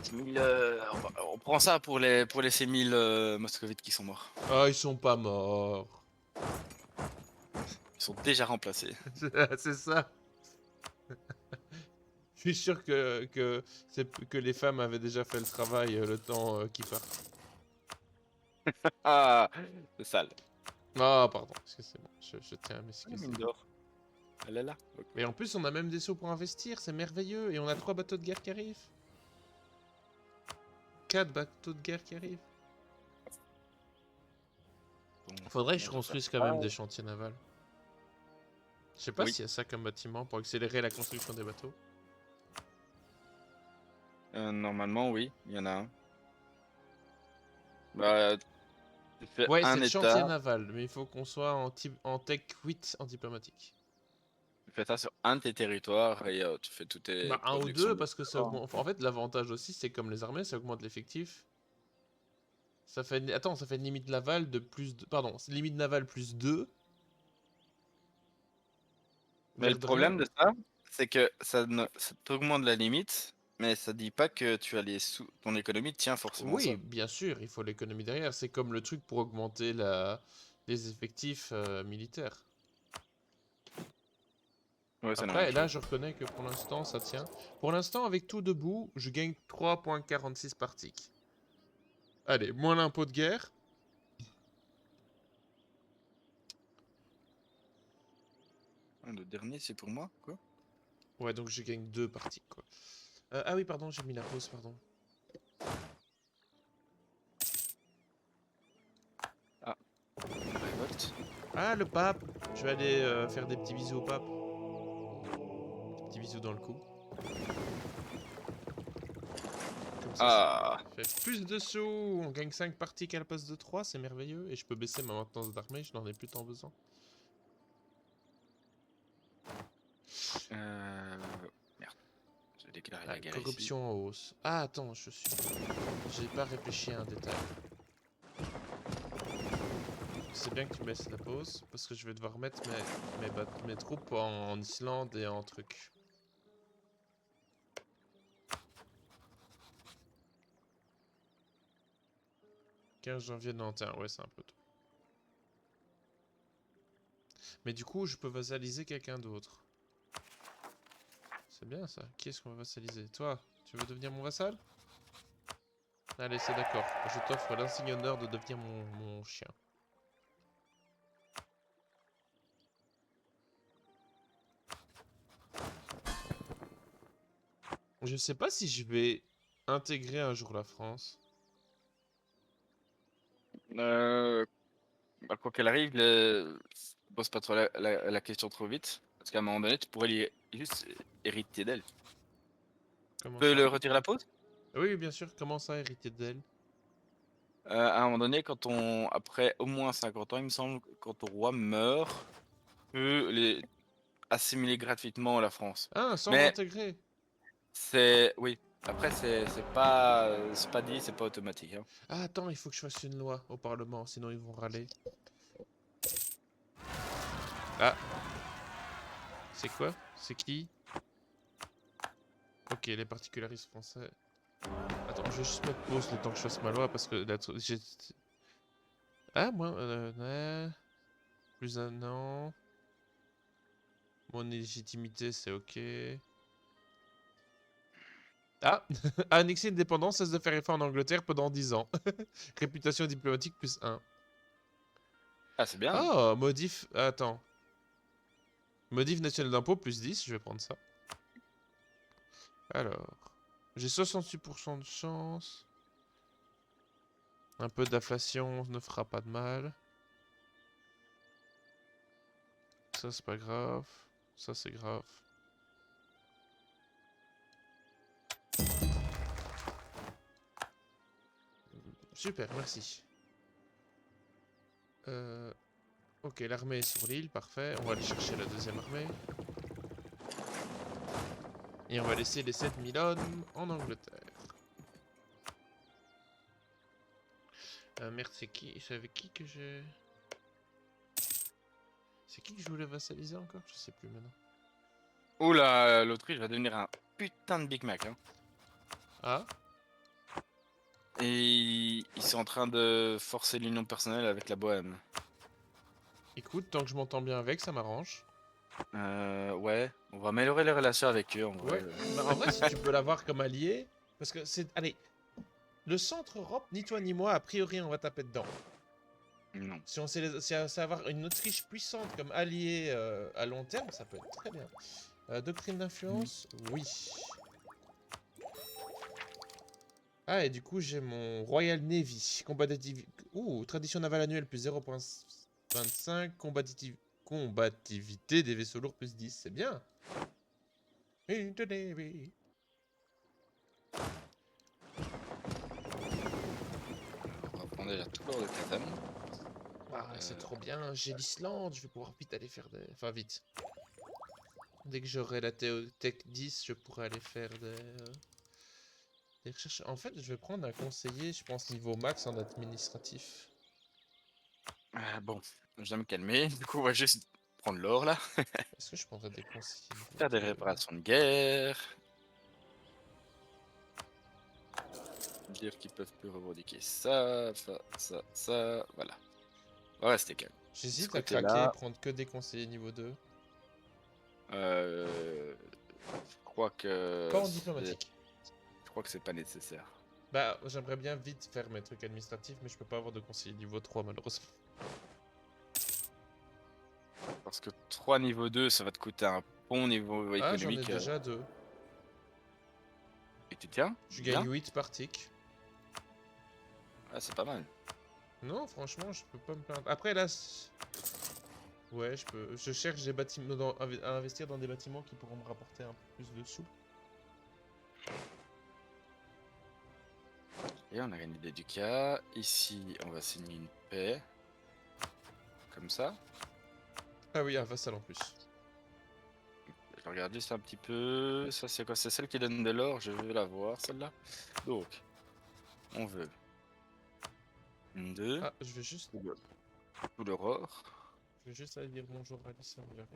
6000, on prend ça pour les 6000 moscovites qui sont morts. Ah, ils sont pas morts. Ils sont déjà remplacés. C'est ça. Je suis sûr que les femmes avaient déjà fait le travail le temps qu'ils partent. Ah, c'est sale. Ah, pardon, excusez-moi, je tiens à Ah, la m'excuser. mine d'or. Elle est là. Ok. Mais en plus, on a même des sous pour investir, c'est merveilleux. Et on a 3 bateaux de guerre qui arrivent. 4 bateaux de guerre qui arrivent. Bon, Faudrait que on je va faire construise quand ça. même des chantiers navals. Je sais pas Oui. s'il y a ça comme bâtiment pour accélérer la construction des bateaux. Normalement, oui, il y en a un. Bah, tu fais Ouais, c'est un le chantier état, naval, mais il faut qu'on soit en tech 8 en diplomatique. tu fais ça sur un de tes territoires et tu fais toutes tes Bah, un ou productions deux, de parce que ça d'accord. augmente. En fait, l'avantage aussi, c'est comme les armées, ça augmente l'effectif. Ça fait. Attends, ça fait une limite navale de plus de. Pardon, c'est limite navale plus 2. Mais le L'air de rien. problème de ça, c'est que ça t'augmente la limite, mais ça dit pas que tu as ton économie tient forcément Oui, ça. bien sûr, il faut l'économie derrière. C'est comme le truc pour augmenter les effectifs militaires. Ouais, c'est la même Après, là, chose. je reconnais que pour l'instant, ça tient. Pour l'instant, avec tout debout, je gagne 3,46 par tick. Allez, moins l'impôt de guerre. Ah, le dernier, c'est pour moi, quoi. Ouais, donc je gagne 2 par tick, quoi. Ah oui, pardon, j'ai mis la pause, pardon. Ah, révolte. Ah, le pape! Je vais aller faire des petits bisous au pape. Des petits bisous dans le cou. Comme ça Ah, fait plus de sous! On gagne 5 parties qu'à la place de 3, c'est merveilleux. Et je peux baisser ma maintenance d'armée, je n'en ai plus tant besoin. euh... merde, j'ai déclaré Ah, la guerre ici. corruption en hausse. Ah, attends, je suis. J'ai pas réfléchi à un détail. C'est bien que tu baisses la pause, parce que je vais devoir mettre mes troupes en Islande et en truc. « 15 janvier 91, ouais, c'est un peu tôt. Mais du coup, je peux vassaliser quelqu'un d'autre. C'est bien ça. Qui est-ce qu'on va vassaliser? Toi, tu veux devenir mon vassal? Allez, c'est d'accord. Je t'offre l'insigne honneur de devenir mon chien. Je sais pas si je vais intégrer un jour la France. Euh, Bah, quoi qu'elle arrive, pose pas trop la question trop vite, parce qu'à un moment donné, tu pourrais juste hériter d'elle. Tu Comment peux ça? le retirer la pause? Oui, bien sûr. Comment ça, hériter d'elle? À un moment donné, après au moins 50 ans, il me semble, quand ton roi meurt, tu peux les assimiler gratuitement à la France. Ah, sans Mais m'intégrer. oui. Après, c'est pas dit, c'est pas automatique, hein. Ah, attends, il faut que je fasse une loi au Parlement, sinon ils vont râler. Ah, c'est quoi? C'est qui? Ok, les particularistes français. Attends, je vais juste mettre pause le temps que je fasse ma loi parce que j'ai. Ah, moi, plus un an. Mon légitimité, c'est ok. Ah, annexer une dépendance, cesse de faire effet en Angleterre pendant 10 ans. Réputation diplomatique plus 1. Ah, c'est bien. Oh, modif. Attends. Modif national d'impôt plus 10, je vais prendre ça. Alors. J'ai 68% de chance. Un peu d'inflation ne fera pas de mal. Ça, c'est pas grave. Ça, c'est grave. Super, merci. Ok, l'armée est sur l'île, parfait. On va aller chercher la deuxième armée. Et on va laisser les 7000 hommes en Angleterre. Merde, c'est qui? C'est avec qui que j'ai... C'est qui que je voulais vassaliser encore? Je sais plus maintenant. Oula, l'Autriche va devenir un putain de Big Mac, hein. Ah? Et ils sont en train de forcer l'union personnelle avec la Bohème. Écoute, tant que je m'entends bien avec, ça m'arrange. Ouais, on va améliorer les relations avec eux en vrai. Ouais. Bah, en vrai, si tu peux l'avoir comme allié, parce que c'est... Allez, le centre Europe, ni toi ni moi, a priori, on va taper dedans. Non. Si on sait, si on sait avoir une Autriche puissante comme allié à long terme, ça peut être très bien. Doctrine d'influence, oui. Ah, et du coup, j'ai mon Royal Navy. Ouh, tradition navale annuelle plus 0,25. Combativité des vaisseaux lourds plus 10. C'est bien. Into Navy. On va prendre déjà tout l'or de Katam. Ah, c'est trop bien. J'ai l'Islande. Je vais pouvoir vite aller faire des... Enfin, vite. Dès que j'aurai la Tech 10, je pourrai aller faire des recherches. En fait, je vais prendre un conseiller, je pense, niveau max en administratif. Bon, je dois me calmer. Du coup, on va juste prendre l'or là. Est-ce que je prendrais des conseillers niveau Faire des 2? réparations de guerre. Dire qu'ils peuvent plus revendiquer ça, ça. Voilà. On va rester calme. De ce J'hésite à craquer et côté-là, prendre que des conseillers niveau 2. je crois Pas que en diplomatique. c'est pas nécessaire. Bah, j'aimerais bien vite faire mes trucs administratifs, mais je peux pas avoir de conseiller niveau 3, malheureusement. Parce que 3 niveau 2, ça va te coûter un bon niveau Ah, j'en ai économique. déjà 2. Et tu tiens Je gagne bien. 8 par tick. Ah, c'est pas mal. Non, franchement, je peux pas me plaindre. Après, là... Ouais, je peux... Je cherche des bâtiments à investir dans des bâtiments qui pourront me rapporter un peu plus de sous. Et on a gagné des ducats. Ici, on va signer une paix. Comme ça. Ah oui, un vassal en plus. Je regarde juste un petit peu. Ça, c'est quoi? C'est celle qui donne de l'or. Je veux la voir, celle-là. Donc, on veut une 2. Ah, je vais juste... Tout l'aurore. Je vais juste aller dire bonjour à Alice, on verra.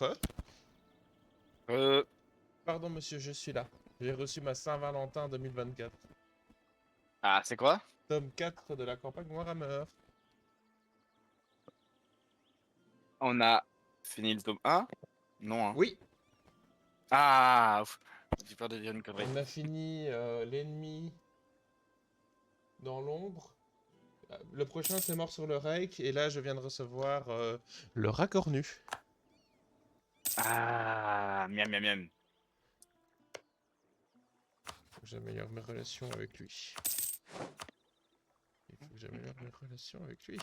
Quoi? Euh, Pardon, monsieur, je suis là. J'ai reçu ma Saint-Valentin 2024. Ah, c'est quoi? Tome 4 de la campagne Warhammer. On a fini le tome 1? Non, hein. Oui, Ah, ouf. J'ai peur de dire une connerie. on a fini l'ennemi dans l'ombre. Le prochain, c'est Mort sur le Reich. Et là, je viens de recevoir le Racornu. Ah, miam, miam, miam. Faut que j'améliore mes relations avec lui. Il faut que j'améliore mes relations avec lui.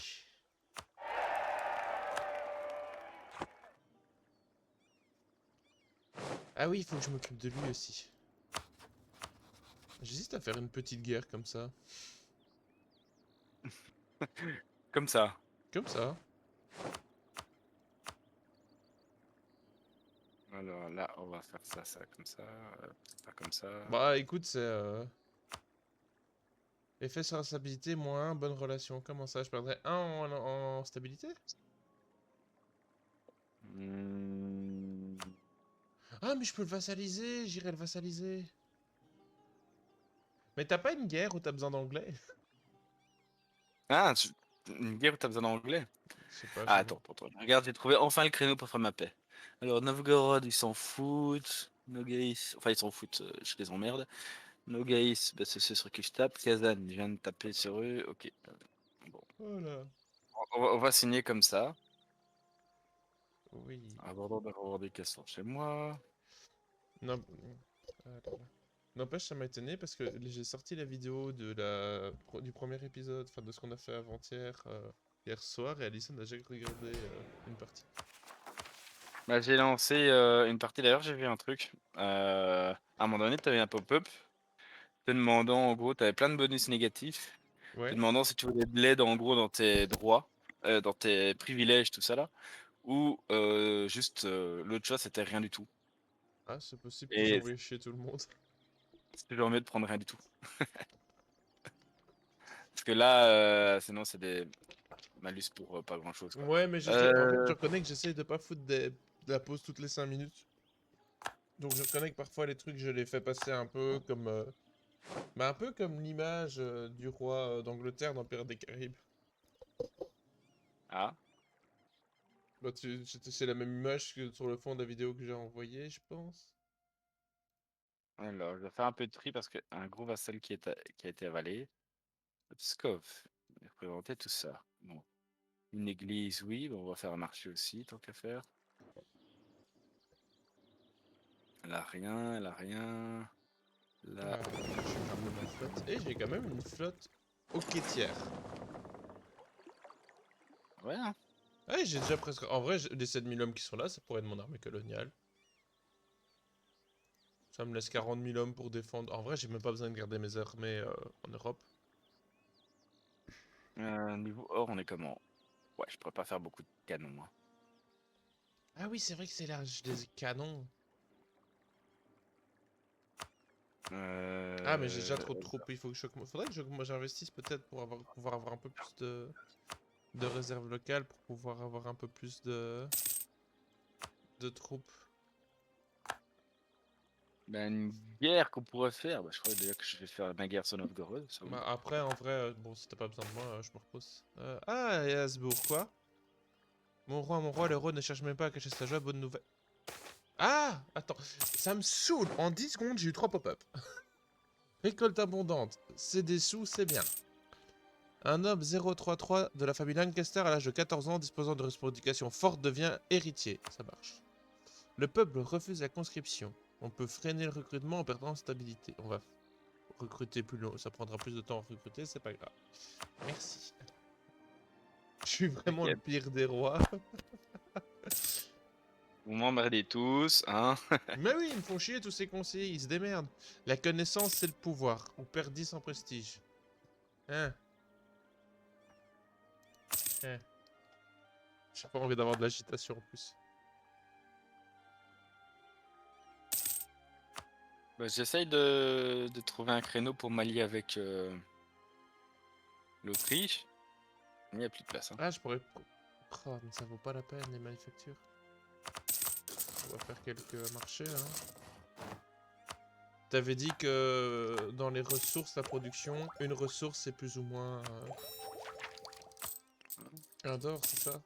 Ah oui, il faut que je m'occupe de lui aussi. J'hésite à faire une petite guerre comme ça. Comme ça. Comme ça. Alors là, on va faire ça, ça, comme ça, ça, comme ça. Bah écoute, c'est... Effet sur la stabilité, moins 1, bonne relation. Comment ça, je perdrais 1 en stabilité? Hmm. Ah, mais je peux le vassaliser, j'irai le vassaliser. Mais t'as pas une guerre où t'as besoin d'anglais? Ah, une guerre où t'as besoin d'anglais? Je sais pas, Ah, je me... attends. Regarde, j'ai trouvé enfin le créneau pour faire ma paix. Alors, Novgorod, ils s'en foutent. Nogais, enfin, ils s'en foutent, je les emmerde. Nogais, bah, c'est ceux sur qui je tape. Kazan, je viens de taper sur eux. Ok. Bon. Voilà. On va signer comme ça. Oui. Abandon de revendication chez moi. Non... Ah là là. N'empêche, ça m'a étonné parce que j'ai sorti la vidéo du premier épisode, enfin de ce qu'on a fait avant-hier, hier soir, et Alison n'a jamais regardé une partie. Bah, j'ai lancé une partie. D'ailleurs, j'ai vu un truc. À un moment donné, tu avais un pop-up te demandant, en gros, tu avais plein de bonus négatifs. Te Ouais? demandant si tu voulais de l'aide, en gros, dans tes droits, dans tes privilèges, tout ça là. Ou juste l'autre choix, c'était rien du tout. Ah, c'est possible que j'ai Et envoyé chier tout le monde. c'est toujours mieux de prendre rien du tout. Parce que là, sinon, c'est des malus pour pas grand-chose, quoi. Ouais, mais en fait, je Euh, reconnais que j'essaye de pas foutre de la pause toutes les 5 minutes. Donc je reconnais que parfois les trucs, je les fais passer un peu comme... bah, un peu comme l'image du roi d'Angleterre dans Pirates des Caraïbes. Ah, Bah, c'est la même image que sur le fond de la vidéo que j'ai envoyée, je pense. alors, je vais faire un peu de tri parce qu'un gros vassal qui a été avalé. Pskov, représenter tout ça. Bon. Une église, oui, bon, on va faire un marché aussi, tant qu'à faire. Elle a rien, elle a rien. Là, Je vais ramener ma flotte. Et j'ai quand même une flotte hoquetière. ouais, hein. Ouais, j'ai déjà presque... En vrai, les 7000 hommes qui sont là, ça pourrait être mon armée coloniale. Ça me laisse 40 000 hommes pour défendre. En vrai, j'ai même pas besoin de garder mes armées en Europe. Niveau or, on est comment? Ouais, je pourrais pas faire beaucoup de canons, moi. Ah oui, c'est vrai que c'est l'âge des canons. Ah, mais j'ai déjà Euh, trop de troupes. Il faut que faudrait que j'investisse peut-être pour pouvoir avoir un peu plus de réserves locales, pour pouvoir avoir un peu plus de troupes. ben, une guerre qu'on pourrait faire, bah, je crois déjà que je vais faire ma guerre sur Novgorod, ça oui. Bah, après, en vrai, bon, si t'as pas besoin de moi, je me repose. Ah, et Hasbourg, quoi? Mon roi, le roi ne cherche même pas à cacher sa joie, bonne nouvelle. Ah! Attends, ça me saoule! En 10 secondes, j'ai eu 3 pop-up. Récolte abondante, c'est des sous, c'est bien. Un homme 033 de la famille Lancaster à l'âge de 14 ans, disposant de revendications fortes, devient héritier. Ça marche. Le peuple refuse la conscription. On peut freiner le recrutement en perdant en stabilité. On va recruter plus long. Ça prendra plus de temps à recruter, c'est pas grave. Merci. Je suis vraiment le T'inquiète. pire des rois. Vous m'emmerdez tous, hein. Mais oui, ils me font chier tous ces conseillers, ils se démerdent. La connaissance, c'est le pouvoir. On perd 10 en prestige. Hein? Hein? J'ai pas envie d'avoir de l'agitation en plus. Bah, j'essaye de trouver un créneau pour m'allier avec l'Autriche. Il n'y a plus de place, hein. Ah, je pourrais... Oh, mais ça vaut pas la peine, les manufactures. On va faire quelques marchés là. T'avais dit que dans les ressources, la production, une ressource c'est plus ou moins un d'or, c'est ça?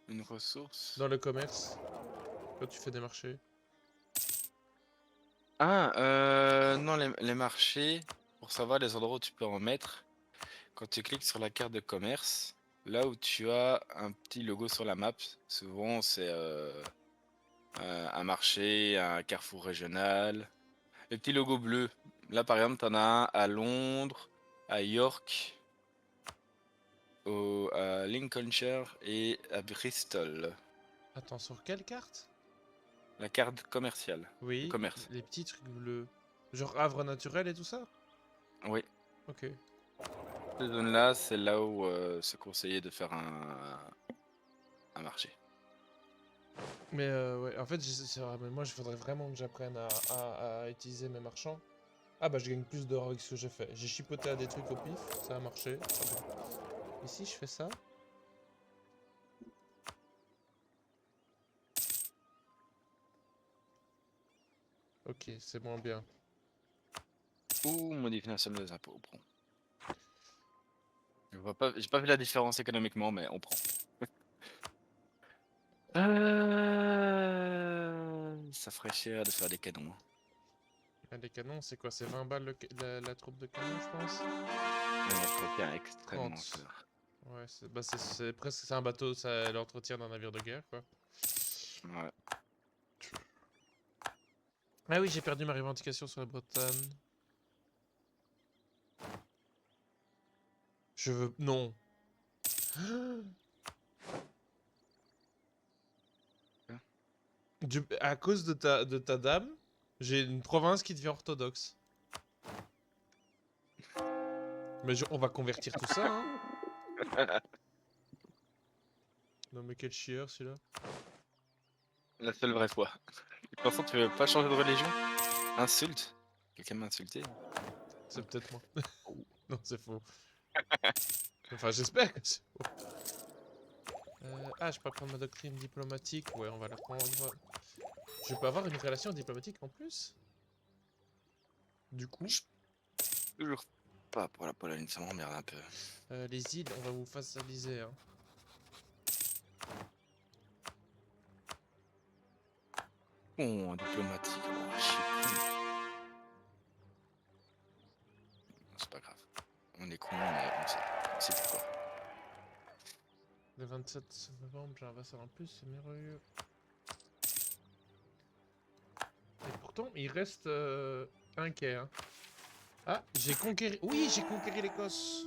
Une ressource. Dans le commerce, quand tu fais des marchés. Ah, non, les marchés, pour savoir les endroits où tu peux en mettre, quand tu cliques sur la carte de commerce, là où tu as un petit logo sur la map, souvent c'est un marché, un carrefour régional. Les petits logos bleus. Là, par exemple, t'en as un à Londres, à York, à Lincolnshire et à Bristol. Attends, sur quelle carte? La carte commerciale. Le Oui, commerce. les petits trucs bleus. Genre Havre naturel et tout ça? Oui. Ok. Cette zone-là, c'est là où c'est conseillé de faire un marché. Mais ouais, en fait, c'est vrai, mais moi, il faudrait vraiment que j'apprenne à utiliser mes marchands. Ah bah, je gagne plus d'or avec ce que j'ai fait. J'ai chipoté à des trucs au pif, ça a marché. Très bien. Et si je fais ça? Ok, c'est moins bien. Ou modification des impôts, on prend. Je vois pas, j'ai pas vu la différence économiquement, mais on prend. Ça ferait cher de faire des canons. Ah, les canons, c'est quoi? C'est 20 balles la troupe de canons, je pense? L'entretien est extrêmement 30. cher. Ouais, c'est presque c'est un bateau, ça l'entretien d'un navire de guerre, quoi. Ouais. Ah oui, j'ai perdu ma revendication sur la Bretagne. Je veux... Non. À cause de ta dame, j'ai une province qui devient orthodoxe. Mais on va convertir tout ça, hein. Non mais quel chieur celui-là. La seule vraie foi. De toute façon, tu veux pas changer de religion? Insulte. Quelqu'un m'a insulté. C'est peut-être moi. Non, c'est faux. Enfin, j'espère que c'est faux. Ah, je peux prendre ma doctrine diplomatique. Ouais, on va la prendre. Je peux avoir une relation diplomatique en plus? Du coup, Je- Toujours pas pour la Pologne, ça m'emmerde un peu. les îles, on va vous vassaliser, hein. Bon, diplomatique. Oh, je suis con. C'est pas grave. On est con, mais on sait pourquoi. Le 27 novembre, j'ai un vassal en plus, c'est merveilleux. Et pourtant, il reste un quai, hein. Ah, j'ai conquéri... Oui, j'ai conquéri l'Écosse.